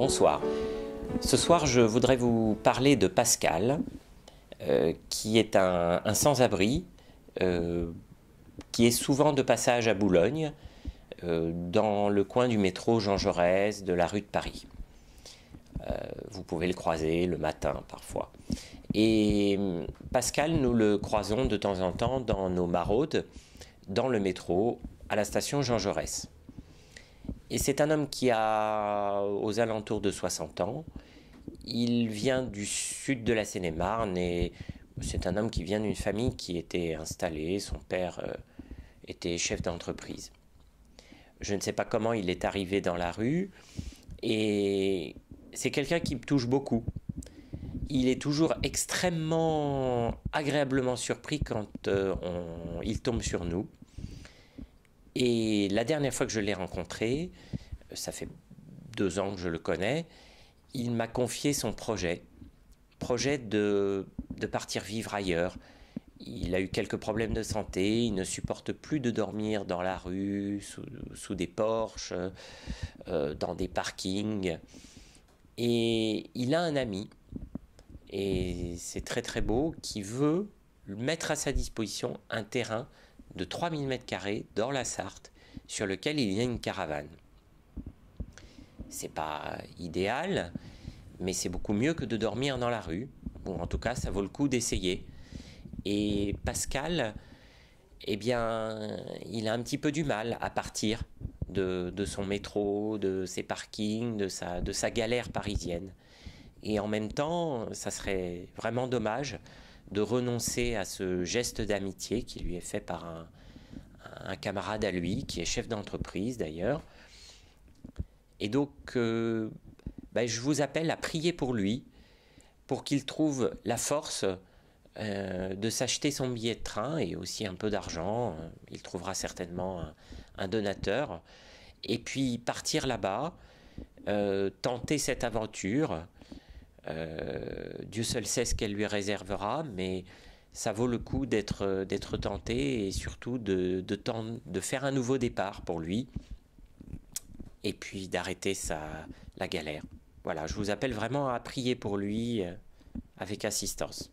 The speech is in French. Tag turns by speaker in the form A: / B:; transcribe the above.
A: Bonsoir. Ce soir, je voudrais vous parler de Pascal, qui est un sans-abri, qui est souvent de passage à Boulogne, dans le coin du métro Jean Jaurès de la rue de Paris. Vous pouvez le croiser le matin parfois. Et Pascal, nous le croisons de temps en temps dans nos maraudes, dans le métro, à la station Jean Jaurès. Et c'est un homme qui a aux alentours de 60 ans. Il vient du sud de la Seine-et-Marne et c'est un homme qui vient d'une famille qui était installée. Son père était chef d'entreprise. Je ne sais pas comment il est arrivé dans la rue et c'est quelqu'un qui me touche beaucoup. Il est toujours extrêmement agréablement surpris quand il tombe sur nous. Et la dernière fois que je l'ai rencontré, ça fait 2 ans que je le connais, il m'a confié son projet de partir vivre ailleurs. Il a eu quelques problèmes de santé, il ne supporte plus de dormir dans la rue, sous des porches, dans des parkings. Et il a un ami, et c'est très très beau, qui veut mettre à sa disposition un terrain de 3000 m² dans la Sarthe, sur lequel il y a une caravane. C'est pas idéal, mais c'est beaucoup mieux que de dormir dans la rue. Bon, en tout cas, ça vaut le coup d'essayer. Et Pascal, eh bien, il a un petit peu du mal à partir de son métro, de ses parkings, de sa galère parisienne. Et en même temps, ça serait vraiment dommage de renoncer à ce geste d'amitié qui lui est fait par un camarade à lui, qui est chef d'entreprise d'ailleurs. Et donc, je vous appelle à prier pour lui, pour qu'il trouve la force de s'acheter son billet de train et aussi un peu d'argent. Il trouvera certainement un donateur. Et puis partir là-bas, tenter cette aventure. Dieu seul sait ce qu'elle lui réservera, mais ça vaut le coup d'être tenté et surtout de faire un nouveau départ pour lui et puis d'arrêter la galère. Voilà, je vous appelle vraiment à prier pour lui avec assistance.